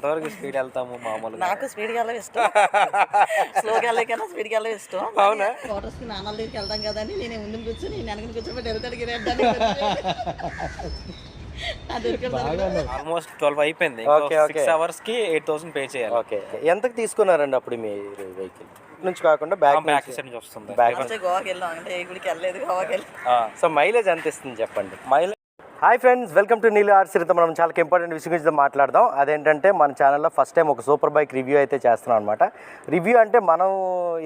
ఎంతవరకు స్పీడ్ వెళ్తాము మామూలుగా? నాకు స్పీడ్గా వెళ్ళడం ఇష్టం, స్లోగా వెళ్ళకన్నా స్పీడ్గా వెళ్ళడం ఇష్టం. అవునా? క్వార్టర్స్కి నాన్నల దగ్గరికి వెళ్తాం కదా అని నేను ముందు కూర్చొని వెనకని కూర్చోబెట్టి వెళ్తాడు ఆల్మోస్ట్ 12 అయిపోయింది. 6 hours కి 8,000 పే చేయాలి. ఓకే, ఎంతకు తీసుకున్నారండి అప్పుడు మీ వెహికల్ నుంచి కాకుండా బ్యాక్ నుంచి వస్తుంది? గోవాకి వెళ్ళాం అంటే ఏ గుడికి వెళ్ళలేదు, గోవాకి వెళ్ళి. సో మైలేజ్ ఎంత ఇస్తుంది చెప్పండి? Hi friends, welcome to Neelu arts. మనం చాలా ఇంపార్టెంట్ విషయం గురించి మాట్లాడదాం. అదేంటంటే మన ఛానల్లో ఫస్ట్ టైం ఒక సూపర్ బైక్ రివ్యూ అయితే చేస్తున్నాం అనమాట. రివ్యూ అంటే మనం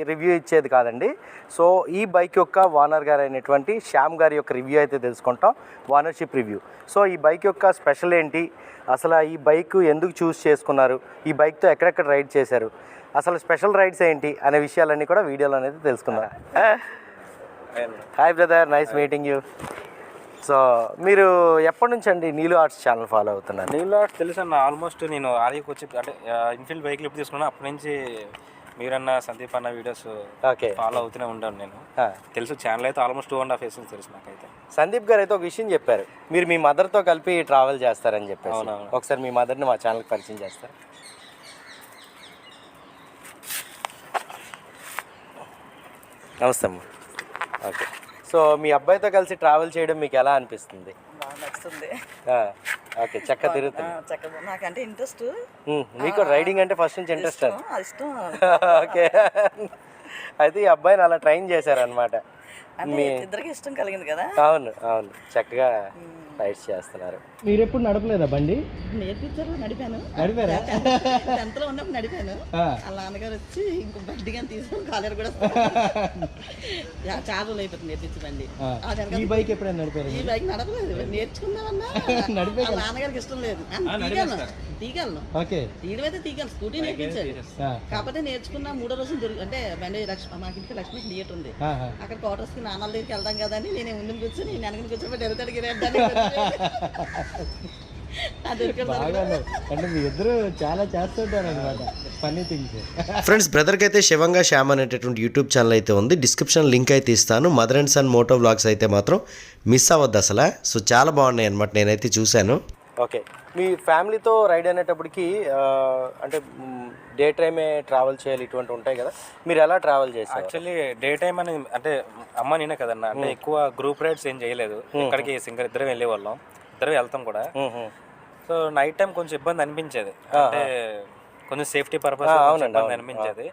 రివ్యూ ఇచ్చేది కాదండి. సో ఈ బైక్ యొక్క ఓనర్ గారు అయినటువంటి శ్యామ్ గారి యొక్క రివ్యూ అయితే తెలుసుకుంటాం, ఓనర్షిప్ రివ్యూ. సో ఈ బైక్ యొక్క స్పెషల్ ఏంటి, అసలు ఈ బైక్ ఎందుకు చూస్ చేసుకున్నారు, ఈ బైక్తో ఎక్కడెక్కడ రైడ్ చేశారు, అసలు స్పెషల్ రైడ్స్ ఏంటి అనే విషయాలన్నీ కూడా వీడియోలో అనేది తెలుసుకుందాం. Hi brother, nice meeting you. So మీరు ఎప్పటి నుంచి అండి నీలుఆర్ట్స్ ఛానల్ ఫాలో అవుతున్నారు? నీలుఆర్ట్స్ తెలుసు అన్న, ఆల్మోస్ట్ నేను ఆర్యకి వచ్చి అంటే ఇన్ఫీల్డ్ బైక్లు ఎప్పుడు తీసుకున్నాను అప్పటి నుంచి మీరన్న సందీప్ అన్న వీడియోస్ ఫాలో అవుతూనే ఉంటాను నేను. తెలుసు ఛానల్ అయితే ఆల్మోస్ట్ 2.5 years తెలుసు నాకైతే. సందీప్ గారు అయితే ఒక విషయం చెప్పారు, మీరు మీ మదర్తో కలిపి ట్రావెల్ చేస్తారని చెప్పేసి. ఒకసారి మీ మదర్ని మా ఛానల్కి పరిచయం చేస్తారు. నమస్తే అమ్మ. ఓకే, సో మీ అబ్బాయితో కలిసి ట్రావెల్ చేయడం మీకు ఎలా అనిపిస్తుంది? బాగా నచ్చుతుంది. ఓకే, చక్కగా తిరుగుతుంది. చక్కగా నాకంటే ఇంట్రెస్ట్. మీకు రైడింగ్ అంటే ఫస్ట్ నుంచి ఇంట్రెస్ట్? ఇష్టం. ఓకే, అయితే ఈ అబ్బాయిని అలా ట్రైన్ చేశారనమాట. మీ ఇద్దరికి ఇష్టం కలిగింది కదా? అవును అవును, చక్కగా రైడ్స్ చేస్తున్నారు. మీరు ఎప్పుడు నడపలేదా బండి? నేర్పించారు, నడిపాను. నడిపారా? 10th లో ఉన్నప్పుడు నడిపాను. అలా నాన్నగారు వచ్చి ఇంకో బండిగా తీసుకొని కాలేరు కూడా చాలా రోజులు అయిపోతుంది నేర్పించి బండి. ఈ బైక్ ఎప్పుడైనా నడిపారు? ఈ బైక్ నడపలేదు, నేర్చుకుందామన్నా నాన్నగారికి ఇష్టం లేదు. తీగలను తీయడమైతే తీగలను, స్కూటీ నేర్పించారు. కాకపోతే నేర్చుకున్న 3వ రోజు అంటే బండి మాకు ఇంటికి లక్ష్మీ థియేటర్ ఉంది, అక్కడ క్వార్టర్స్ కి నాన్నల దగ్గరికి వెళ్తాం కదా అని నేను ముందు కూర్చొని వెనకని కూర్చోబెట్టి వెళ్తాడు ఫ్రెండ్స్, బ్రదర్కి అయితే శివంగా శ్యామ్ అనేటటువంటి యూట్యూబ్ ఛానల్ అయితే ఉంది, డిస్క్రిప్షన్ లింక్ అయితే ఇస్తాను. Mother and son moto vlogs అయితే మాత్రం మిస్ అవ్వద్దు అసలు. సో చాలా బాగున్నాయి అనమాట, నేనైతే చూశాను. ఓకే, మీ ఫ్యామిలీతో రైడ్ అనేటప్పటికి అంటే డే టైమే ట్రావెల్ చేయాలి, ఇటువంటి ఉంటాయి కదా, మీరు ఎలా ట్రావెల్ చేస్తారు? యాక్చువల్లీ డే టైం అని అంటే అమ్మ నేనే కదన్నా, అంటే ఎక్కువ గ్రూప్ రైడ్స్ ఏం చేయలేదు. ఇక్కడికి సింగర్ ఇద్దరం వెళ్ళే వాళ్ళం, ఇద్దరు వెళ్తాం కూడా. సో నైట్ టైం కొంచెం ఇబ్బంది అనిపించేది, అంటే కొంచెం సేఫ్టీ పర్పస్ ఇబ్బంది అనిపించేది.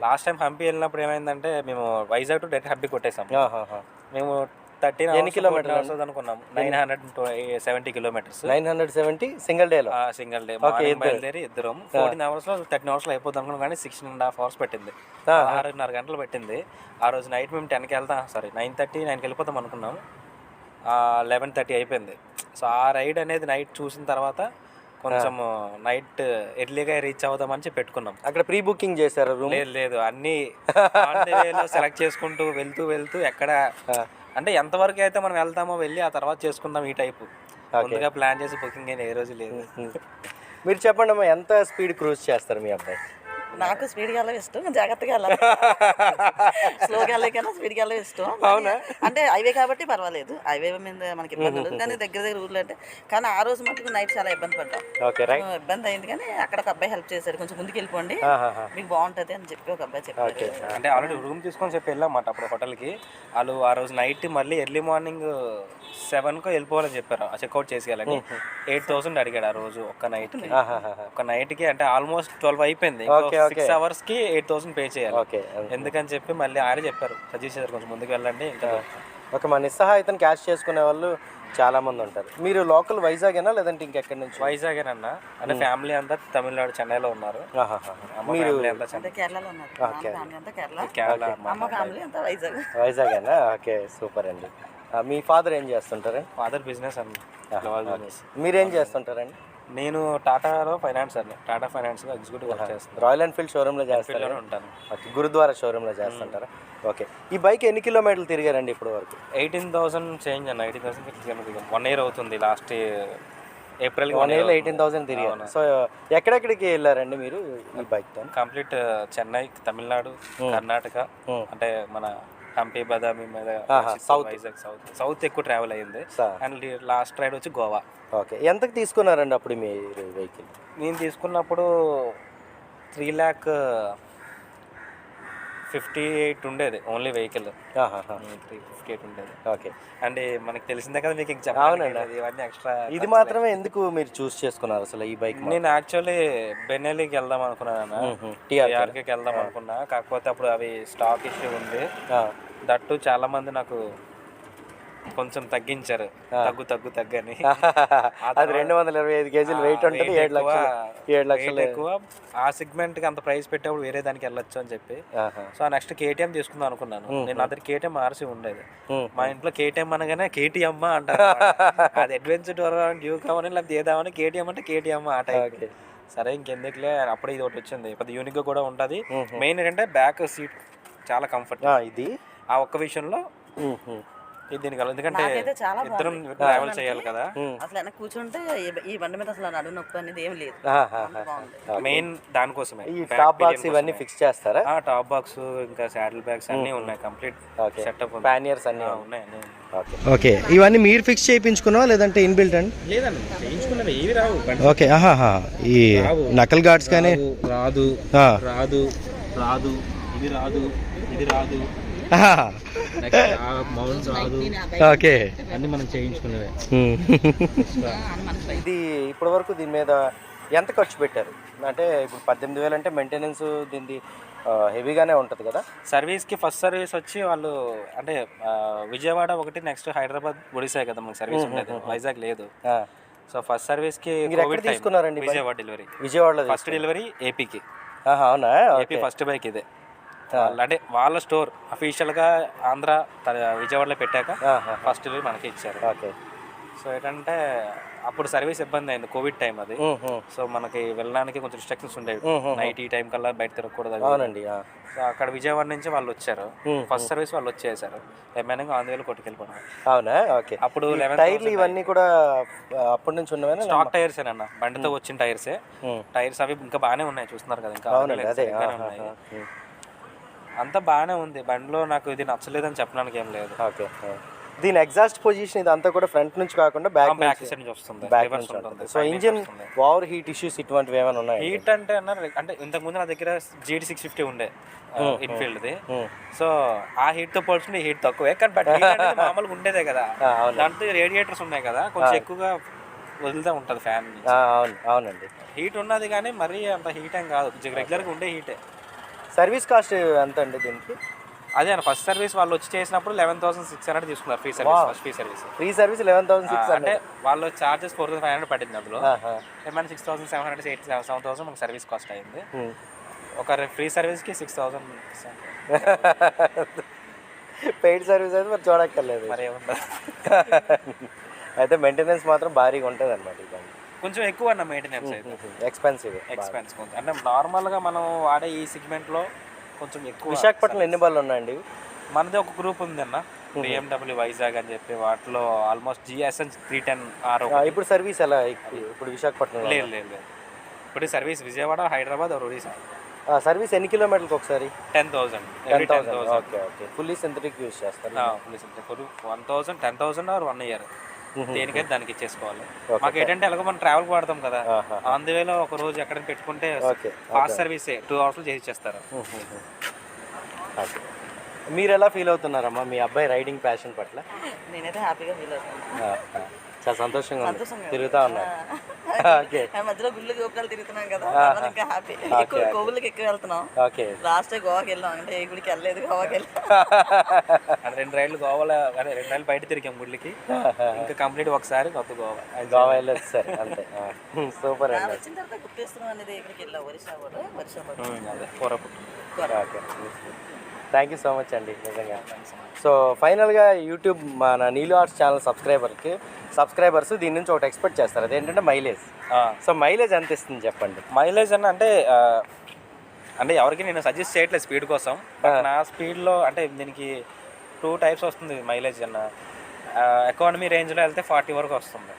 లాస్ట్ టైం హంపి వెళ్ళినప్పుడు ఏమైందంటే మేము వైజాగ్ టు డైరెక్ట్ హంపి కొట్టేసాం. మేము 13 కిలోమీటర్స్ అనుకున్నాం, 970 kilometers. 970 సింగిల్ డే బయలుదేరి ఇద్దరం 14 hours లో 13 hours లో అయిపోతుంది అనుకున్నాం, కానీ 16.5 hours పెట్టింది, 6.5 గంటలు పెట్టింది. ఆ రోజు నైట్ మేము 10కి వెళ్తాం, సారీ 9:30-9కి వెళ్ళిపోతాం అనుకున్నాం, 11:30 అయిపోయింది. సో ఆ రైడ్ అనేది నైట్ చూసిన తర్వాత కొంచెం నైట్ ఎర్లీగా రీచ్ అవుదామని చెప్పి పెట్టుకున్నాం. అక్కడ ప్రీ బుకింగ్ చేశారు? లేదు, అన్ని సెలెక్ట్ చేసుకుంటూ వెళ్తూ ఎక్కడ అంటే ఎంతవరకు అయితే మనం వెళ్తామో వెళ్ళి ఆ తర్వాత చేసుకుందాం ఈ టైపు. ముందుగా ప్లాన్ చేసి బుకింగ్ అయిన ఏ రోజు లేదు. మీరు చెప్పండి అమ్మా, ఎంత స్పీడ్ క్రూజ్ చేస్తారు మీ అబ్బాయి? నాకు స్పీడ్గా వెళ్ళడం ఇష్టం, జాగ్రత్తగా వెళ్ళాలి, స్లోగా వెళ్ళకన్నా స్పీడ్గా వెళ్ళడం ఇష్టం. అవునా? అంటే హైవే కాబట్టి పర్వాలేదు, హైవే మీద మనకి ఇబ్బంది ఉండదు. కానీ దగ్గర ఊర్లో అంటే, కానీ ఆ రోజు మటుకు నైట్ చాలా ఇబ్బంది పడ్డాం. ఇబ్బంది అయింది, కానీ అక్కడ ఒక అబ్బాయి హెల్ప్ చేశాడు, కొంచెం ముందుకు వెళ్ళిపోండి మీకు బాగుంటుంది అని చెప్పి ఒక అబ్బాయి చెప్పారు. అంటే ఆల్రెడీ రూమ్ తీసుకొని చెప్పి వెళ్ళామాట అప్పుడు హోటల్కి. వాళ్ళు ఆ రోజు నైట్ మళ్ళీ ఎర్లీ మార్నింగ్ 7 వెళ్ళిపోవాలని చెప్పారు, చెక్అవుట్ చేసేయాలని. 8,000 అడిగాడు ఆ రోజు ఒక్క నైట్కి. అంటే ఆల్మోస్ట్ 12 అయిపోయింది, 6 hours కి 8,000 పే చేయాలి. ఎందుకని చెప్పి మళ్ళీ ఆయన చెప్పారు, సజెస్ట్ చేశారు కొంచెం ముందుకు వెళ్ళండి. ఒక మన నిస్సహాయతను క్యాష్ చేసుకునే వాళ్ళు చాలా మంది ఉంటారు. మీరు లోకల్ వైజాగేనా లేదంటే ఇంకెక్కడి నుంచి? వైజాగేనన్నా, అంటే ఫ్యామిలీ అంతా తమిళనాడు చెన్నైలో ఉన్నారు. మీరు వైజాగేనా? ఓకే, సూపర్ అండి. మీ ఫాదర్ ఏం చేస్తుంటారు? ఫాదర్ బిజినెస్ అండి. మీరేం చేస్తుంటారండి? నేను టాటాలో ఫైనాన్స్ అండి, టాటా ఫైనాన్స్ ఎగ్జిక్యూటివ్ వర్క్ చేస్తాను. రాయల్ ఎన్ఫీల్డ్ షోరూమ్లో చేస్తాను ఉంటాను. గురుద్వారా షోరూమ్లో చేస్తుంటారా? ఓకే, ఈ బైక్ ఎన్ని కిలోమీటర్లు తిరిగారండి ఇప్పుడు వరకు? 18,000 చేంజ్ అన్న, 18,000 1 year అవుతుంది. లాస్ట్ ఏప్రిల్ 1 year 18,000 తిరిగారు. సో ఎక్కడెక్కడికి వెళ్ళారండి మీరు ఈ బైక్తో? కంప్లీట్ చెన్నై, తమిళనాడు, కర్ణాటక, అంటే మన హంపి బదామి మీద వైజాగ్ సౌత్ ఎక్కువ ట్రావెల్ అయ్యింది. అండ్ లాస్ట్ రైడ్ వచ్చి గోవా. ఓకే, ఎంతకు తీసుకున్నారండి అప్పుడు మీ వెహికల్? నేను తీసుకున్నప్పుడు 3,58,000 ఉండేది ఓన్లీ వెహికల్. 358 ఉండేది. ఓకే, అంటే మనకి తెలిసిందే కదా మీకు ఇవన్నీ ఎక్స్ట్రా. ఇది మాత్రమే ఎందుకు మీరు చూస్ చేసుకున్నారు అసలు ఈ బైక్? నేను యాక్చువల్లీ బెన్నెలీకి వెళ్దాం అనుకున్నాను, టీఆర్కేకి వెళ్దాం అనుకున్నా. కాకపోతే అప్పుడు అవి స్టాక్ ఇష్యూ ఉంది. దట్టు చాలా మంది నాకు కొంచెం తగ్గించారు, తగ్గని. అది 225 కేజీలు వెయిట్ ఉంటుంది, 7 లక్షలు ఎక్కువ. ఆ సెగ్మెంట్ కి అంత ప్రైస్ పెట్టేప్పుడు వేరే దానికి వెళ్ళొచ్చు అని చెప్పి సో నెక్స్ట్ కేటీఎం తీసుకుందాం అనుకున్నాను. నేను అతని కేటీఎం ఆర్సీ ఉండేది. మా ఇంట్లో కేటీఎం అనగానే కేటీఎం అంటారు. అది అడ్వెంచర్ టూర్ డ్యూక్ అవని లేకపోతే ఏదామని కేటీఎం అంటే కేటీఎం ఆ టైప్. సరే ఇంకెందుకులే, అప్పుడే ఇది ఒకటి వచ్చింది, పెద్ద యూనిక్ గా కూడా ఉంటది. మెయిన్ ఏంటంటే బ్యాక్ సీట్ చాలా కంఫర్ట్. ఇది ఆ ఒక్క విషయంలో ఇది దీనికి ఎందుకంటే ఇద్దరం ట్రావెల్ చేయాలి కదా. అసలు వెనక కూర్చుంటే ఈ బండి మీద అసలు నడుము నొప్పి అనేది ఏం లేదు. మెయిన్ దానికోసమే. ఈ టాప్ బాక్స్ ఇవన్నీ ఫిక్స్ చేస్తారా? టాప్ బాక్స్ ఇంకా సాడిల్ బ్యాగ్స్ అన్ని ఉన్నాయి, కంప్లీట్ సెటప్, ప్యానియర్స్ అన్ని ఉన్నాయి. ఓకే, ఇవన్నీ మీరు ఫిక్స్ చేయించుకున్నావా లేదంటే ఇన్బిల్ట్ అండి? లేదండి, చేయించుకున్నవి ఏవి రావు. ఓకే, ఈ నకల్ గార్డ్స్ కానీ రాదు, ఇది రాదు, ఇది రాదు, మౌంట్ రాదు. ఓకే, అన్ని మనం చేయించుకునేవే. ఇది ఇప్పటి వరకు దీని మీద ఎంత ఖర్చు పెట్టారు? అంటే ఇప్పుడు 18,000 అంటే మెయింటెనెన్స్ దీనిది హెవీగానే ఉంటుంది కదా. సర్వీస్కి ఫస్ట్ సర్వీస్ వచ్చి వాళ్ళు అంటే విజయవాడ ఒకటి, నెక్స్ట్ హైదరాబాద్ ఒడిశా కదా మనకి సర్వీస్ ఉండేది, వైజాగ్ లేదు. సో ఫస్ట్ సర్వీస్కి తీసుకున్నారండి విజయవాడ డెలివరీ. విజయవాడలో ఫస్ట్ డెలివరీ ఏపీకి. అవునా? ఏపీ ఫస్ట్ బైక్ ఇదే. అంటే వాళ్ళ స్టోర్ అఫీషియల్ గా ఆంధ్ర విజయవాడలో పెట్టాక ఫస్ట్ డెలివరీ మనకి ఇచ్చారు. ఓకే, సో ఏంటంటే అప్పుడు సర్వీస్ ఇబ్బంది అయింది, కోవిడ్ టైం అది. సో మనకి వెళ్ళడానికి కొంచెం రిస్ట్రిక్షన్స్ ఉండేవి, నైట్ ఈ టైం కల్లా బయట తిరగకూడదు. అవునండి. సో అక్కడ విజయవాడ నుంచి వాళ్ళు వచ్చారు, ఫస్ట్ సర్వీస్ వాళ్ళు వచ్చేసారు, ఏమైనా ఆంధ్రలో కొట్టుకెళ్ళిపోయినారు. అవునా? ఓకే, అప్పుడు టైర్లు ఇవన్నీ కూడా అప్పటి నుంచి ఉన్నవే? స్టాక్ టైర్స్ ఏనన్నా, బండితో వచ్చిన టైర్సే. టైర్స్ అవి ఇంకా బాగానే ఉన్నాయి, చూస్తున్నారు కదా, ఇంకా ఉన్నాయి. అంతా బాగానే ఉంది బండిలో. నాకు ఇది నచ్చలేదని చెప్పడానికి ఏం లేదు. ఓకే, దీని ఎగ్జాస్ట్ పొజిషన్ ఇదంతా కూడా ఫ్రంట్ నుంచి కాకుండా బ్యాక్ సైడ్ నుంచి వస్తుంది. So engine over heat issues ఇటువంటివి ఏమైనా ఉన్నాయి? హీట్ అంటే అన్నారు అంటే ఇంతకు ముందు నా దగ్గర GT650 ఉండే ఇన్ఫీల్డ్ది. సో ఆ హీట్ తో పోల్చుకుంటే హీట్ తక్కువే, కానీ బట్ మామూలుగా ఉండేదే కదా. దాంట్లో రేడియేటర్స్ ఉన్నాయి కదా, కొంచెం ఎక్కువగా వదులుతూ ఉంటుంది ఫ్యాన్. అవునండి, హీట్ ఉన్నది కానీ మరీ అంత హీట్ ఏం కాదు, రెగ్యులర్గా ఉండే హీటే. సర్వీస్ కాస్ట్ ఎంత అండి దీనికి? అదే అన్న, ఫస్ట్ సర్వీస్ వాళ్ళు వచ్చి చేసినప్పుడు 11,600 తీసుకున్నారు free service. First free service 11,600 అంటే వాళ్ళు చార్జెస్ 4,500 పడింది. అందులో ఏమైనా 6,700 7,000 మనకు సర్వీస్ కాస్ట్ అయింది. ఒక ఫ్రీ సర్వీస్కి 6,000. పెయిడ్ సర్వీస్ అయితే మరి చూడక్కర్లేదు, మరి ఏముండదు. అయితే మెయింటెనెన్స్ మాత్రం భారీగా ఉంటుంది అన్నమాట. కొంచెం ఎక్కువ అన్న మెయింటెనెన్స్ అయితే, ఎక్స్పెన్స్ కొంచెం. అంటే నార్మల్గా మనం వాడే ఈ సెగ్మెంట్లో కొంచెం ఎక్కువ. విశాఖపట్నంలో ఎన్ని బళ్ళు ఉన్నాయండి? మనది ఒక గ్రూప్ ఉంది అన్న, BMW వైజాగ్ అని చెప్పి, వాటిలో ఆల్మోస్ట్ GS310 R. ఇప్పుడు సర్వీస్ ఎలా ఇప్పుడు విశాఖపట్నం? లేదు, ఇప్పుడు సర్వీస్ విజయవాడ, హైదరాబాద్, ఒడిశా. సర్వీస్ ఎన్ని కిలోమీటర్లకు ఒకసారి? 10,000. ఓకే, ఫుల్లీ సింథటిక్ యూజ్ చేస్తారు. ఫుల్లీ సింథటిక్ 1,000, 10,000 ఆర్ 1 year దేనికైతే దానికి ఇచ్చేసుకోవాలి. మాకు ఏంటంటే ఎలాగో మనం ట్రావెల్ వాడతాం కదా, అందువేలో ఒక రోజు ఎక్కడ పెట్టుకుంటే ఫాస్ట్ సర్వీసే 2 hours చేసి ఇచ్చేస్తారు. మీరు ఎలా ఫీల్ అవుతున్నారమ్మా మీ అబ్బాయి రైడింగ్ ప్యాషన్ పట్ల? నేనైతే హ్యాపీగా ఫీల్ అవుతాను, చాలా సంతోషంగా తిరుగుతా ఉన్నా. మధ్యలో గుళ్ళు గోపురాలు తిరుగుతున్నాం కదా, ఇంకా హ్యాపీ. ఎక్కువ కోవులకి ఎక్కువ వెళ్తున్నాం. లాస్ట్ గోవాకి వెళ్ళాం, అంటే ఏ గుడికి వెళ్ళలేదు, గోవాకి వెళ్ళాం. 2 రైళ్ళు గోవాలో, 2 రైళ్ళు బయట తిరిగాం గుడికి, ఇంకా కంప్లీట్ ఒకసారి కొత్త గోవా వెళ్ళొచ్చు సార్. అంతే, సూపర్ అండి. వచ్చిన తర్వాత గుర్తిస్తున్నాం అనేది ఇక్కడికి వెళ్ళాం, Orissa. Thank you so much అండి, నిజంగా. సో ఫైనల్గా యూట్యూబ్ మన నీలు ఆర్ట్స్ ఛానల్ సబ్స్క్రైబర్స్ దీని నుంచి ఒకటి ఎక్స్పెక్ట్ చేస్తారు, అదేంటంటే మైలేజ్. సో మైలేజ్ ఎంత ఇస్తుంది చెప్పండి? మైలేజ్ అన్న అంటే ఎవరికి నేను సజెస్ట్ చేయట్లేదు స్పీడ్ కోసం. నా స్పీడ్లో అంటే దీనికి 2 types వస్తుంది మైలేజ్ అన్న. ఎకానమీ రేంజ్లో వెళ్తే 40 వరకు వస్తుంది,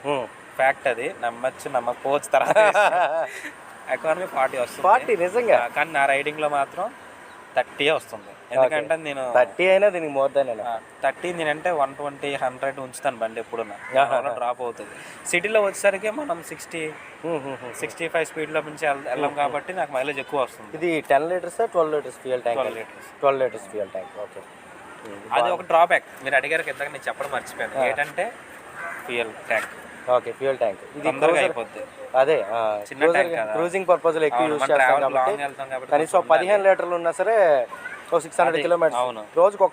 ఫ్యాక్ట్ అది, నమ్మకపోవచ్చు. తర్వాత ఎకానమీ 40 వస్తుంది, 40 నిజంగా. కానీ నా రైడింగ్లో మాత్రం 30 వస్తుంది. ఎందుకంటే నేను 30 అయినా దీనికి మోర్ దాన్ 30 నేనంటే 120, 100 ఉంచుతాను బండి ఎప్పుడున్నా డ్రాప్ అవుతుంది. సిటీలో వచ్చేసరికి మనం 60-65 స్పీడ్లో నుంచి వెళ్ళాం కాబట్టి నాకు మైలేజ్ ఎక్కువ వస్తుంది. ఇది 10 litres 12 litres fuel tank? 12 litres fuel tank. Okay, అది ఒక డ్రాబ్యాక్. మీరు అడిగారు ఇందాక నేను చెప్పడం మర్చిపోయాను ఏంటంటే fuel tank. Okay, fuel tank ఇది తొందరగా అయిపోద్ది. అదే చిన్న ట్యాంక్ కదా, క్రూజింగ్ పర్పస్ లో ఎక్కువ యూజ్ చేస్తాం కాబట్టి కనీసం 15 లీటర్లు ఉన్నా సరే 600 కిలోమీటర్స్ రోజుకి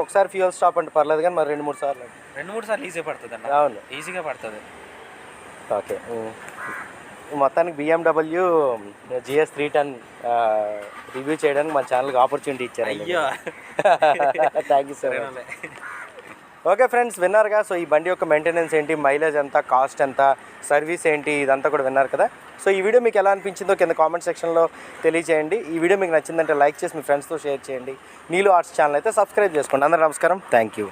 ఒకసారి ఫ్యూయల్ స్టాప్ అంటే పర్లేదు, కానీ మరి 2-3 సార్లు ఈజీ పడుతుంది అండి. అవును, ఈజీగా పడుతుంది. ఓకే, మొత్తానికి BMW GS310 రివ్యూ చేయడానికి మన ఛానల్కి ఆపర్చునిటీ ఇచ్చారు. అయ్యో thank you so much. Okay friends, విన్నారుగా. సో ఈ బండి యొక్క మెయింటెనెన్స్ ఏంటి, మైలేజ్ ఎంత, కాస్ట్ ఎంత, సర్వీస్ ఏంటి, ఇదంతా కూడా విన్నారు కదా. సో ఈ వీడియో మీకు ఎలా అనిపించిందో కింద కామెంట్ సెక్షన్లో తెలియజేయండి. ఈ వీడియో మీకు నచ్చిందంటే లైక్ చేసి మీ ఫ్రెండ్స్తో షేర్ చేయండి. నీలు ఆర్ట్స్ ఛానల్ అయితే సబ్స్క్రైబ్ చేసుకోండి. అందరూ నమస్కారం, థ్యాంక్ యూ.